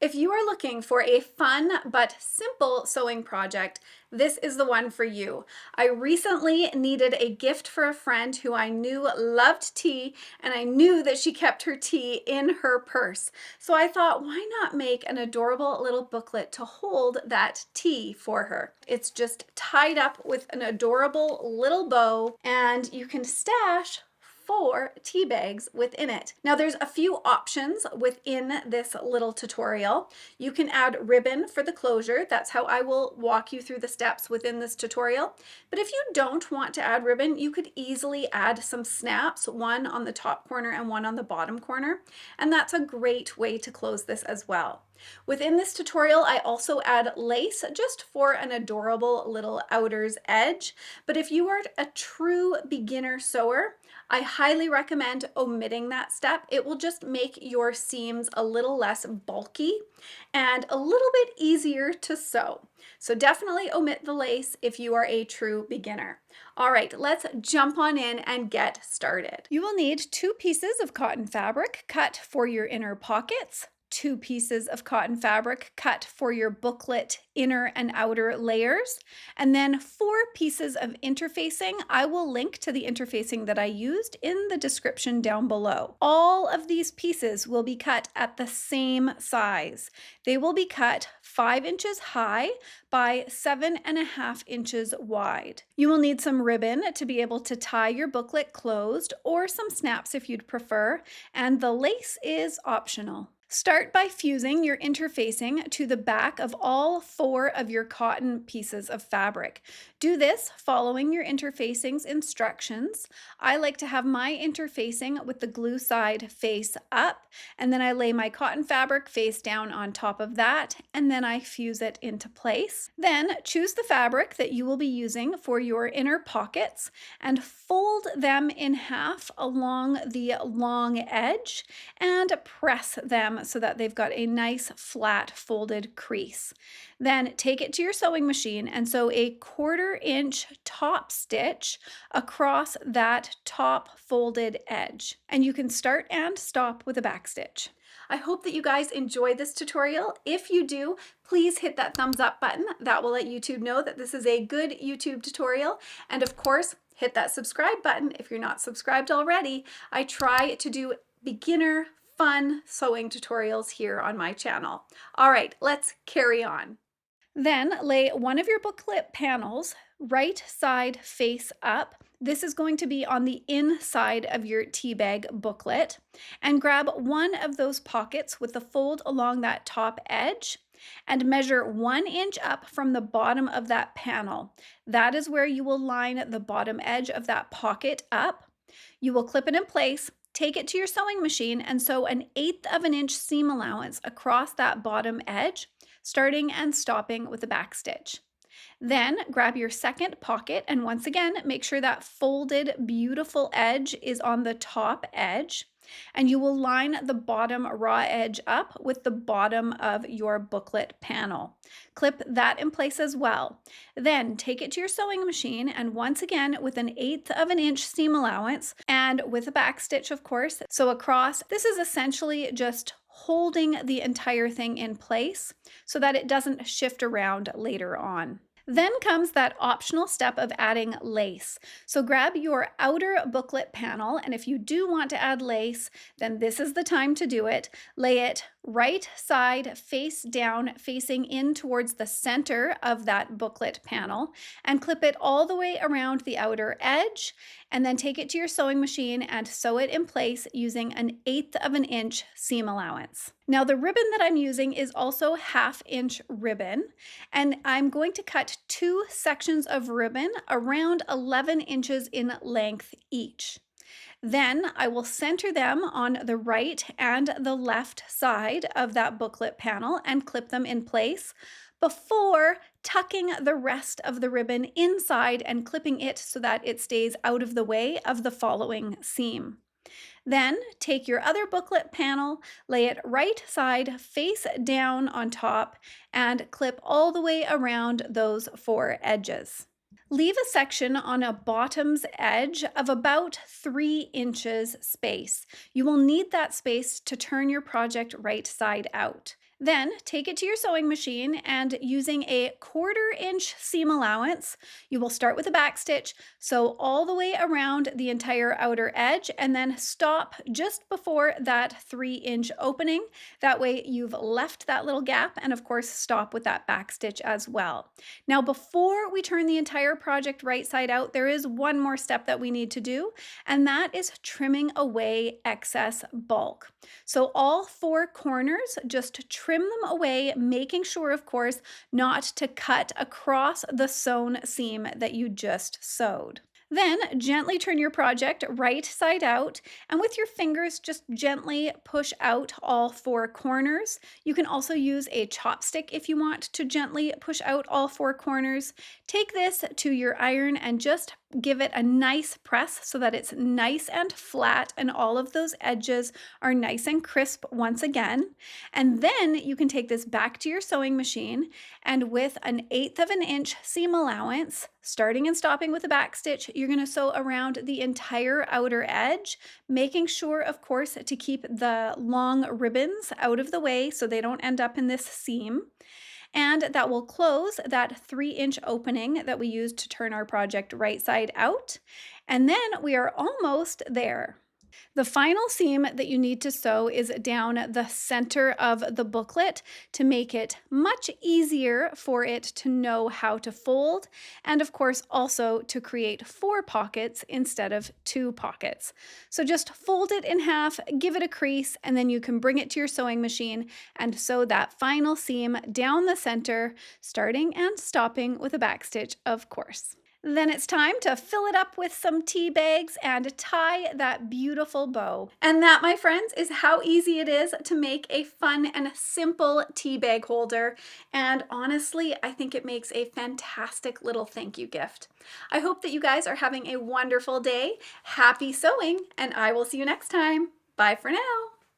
If you are looking for a fun but simple sewing project, this is the one for you. I recently needed a gift for a friend who I knew loved tea, and I knew that she kept her tea in her purse. So I thought, why not make an adorable little booklet to hold that tea for her? It's just tied up with an adorable little bow, and you can stash 4 tea bags within it. Now there's a few options within this little tutorial. You can add ribbon for the closure. That's how I will walk you through the steps within this tutorial. But if you don't want to add ribbon, you could easily add some snaps, one on the top corner and one on the bottom corner. And that's a great way to close this as well. Within this tutorial, I also add lace just for an adorable little outer's edge. But if you are a true beginner sewer, I highly recommend omitting that step. It will just make your seams a little less bulky and a little bit easier to sew. So definitely omit the lace if you are a true beginner. All right, let's jump on in and get started. You will need 2 pieces of cotton fabric cut for your inner pockets, 2 pieces of cotton fabric cut for your booklet inner and outer layers, and then 4 pieces of interfacing. I will link to the interfacing that I used in the description down below. All of these pieces will be cut at the same size. They will be cut 5 inches high by 7.5 inches wide. You will need some ribbon to be able to tie your booklet closed, or some snaps if you'd prefer, and the lace is optional. Start by fusing your interfacing to the back of all 4 of your cotton pieces of fabric. Do this following your interfacing's instructions. I like to have my interfacing with the glue side face up, and then I lay my cotton fabric face down on top of that, and then I fuse it into place. Then choose the fabric that you will be using for your inner pockets and fold them in half along the long edge and press them so that they've got a nice flat folded crease. Then take it to your sewing machine and sew a 1/4 inch top stitch across that top folded edge. And you can start and stop with a back stitch. I hope that you guys enjoyed this tutorial. If you do, please hit that thumbs up button. That will let YouTube know that this is a good YouTube tutorial. And of course, hit that subscribe button if you're not subscribed already. I try to do beginner fun sewing tutorials here on my channel. All right, let's carry on. Then lay one of your booklet panels right side face up. This is going to be on the inside of your tea bag booklet, and grab one of those pockets with the fold along that top edge and measure 1 inch up from the bottom of that panel. That is where you will line the bottom edge of that pocket up. You will clip it in place. Take it to your sewing machine and sew an 1/8 of an inch seam allowance across that bottom edge, starting and stopping with a back stitch. Then grab your second pocket and once again, make sure that folded beautiful edge is on the top edge, and you will line the bottom raw edge up with the bottom of your booklet panel. Clip that in place as well. Then take it to your sewing machine and once again with an 1/8 of an inch seam allowance and with a back stitch, of course, sew across. This is essentially just holding the entire thing in place so that it doesn't shift around later on. Then comes that optional step of adding lace. So grab your outer booklet panel, and if you do want to add lace, then this is the time to do it. Lay it right side face down, facing in towards the center of that booklet panel, and clip it all the way around the outer edge, and then take it to your sewing machine and sew it in place using an 1/8 of an inch seam allowance. Now the ribbon that I'm using is also 1/2 inch ribbon, and I'm going to cut 2 sections of ribbon around 11 inches in length each. Then I will center them on the right and the left side of that booklet panel and clip them in place before tucking the rest of the ribbon inside and clipping it so that it stays out of the way of the following seam. Then take your other booklet panel, lay it right side face down on top, and clip all the way around those 4 edges. Leave a section on a bottom's edge of about 3 inches space. You will need that space to turn your project right side out. Then take it to your sewing machine and using a 1/4 inch seam allowance, you will start with a back stitch, sew all the way around the entire outer edge, and then stop just before that 3-inch opening. That way you've left that little gap, and of course stop with that back stitch as well. Now before we turn the entire project right side out, there is one more step that we need to do, and that is trimming away excess bulk. So all 4 corners, just trim them away, making sure, of course, not to cut across the sewn seam that you just sewed. Then gently turn your project right side out, and with your fingers, just gently push out all 4 corners. You can also use a chopstick if you want to gently push out all 4 corners. Take this to your iron and just give it a nice press so that it's nice and flat and all of those edges are nice and crisp once again. And then you can take this back to your sewing machine, and with an 1/8 of an inch seam allowance, starting and stopping with a back stitch, you're going to sew around the entire outer edge, making sure, of course, to keep the long ribbons out of the way so they don't end up in this seam. And that will close that 3-inch opening that we used to turn our project right side out. And then we are almost there. The final seam that you need to sew is down the center of the booklet to make it much easier for it to know how to fold, and of course also to create 4 pockets instead of 2 pockets. So just fold it in half, give it a crease, and then you can bring it to your sewing machine and sew that final seam down the center, starting and stopping with a backstitch, of course. Then it's time to fill it up with some tea bags and tie that beautiful bow. And that, my friends, is how easy it is to make a fun and simple tea bag holder. And honestly, I think it makes a fantastic little thank you gift. I hope that you guys are having a wonderful day. Happy sewing, and I will see you next time. Bye for now.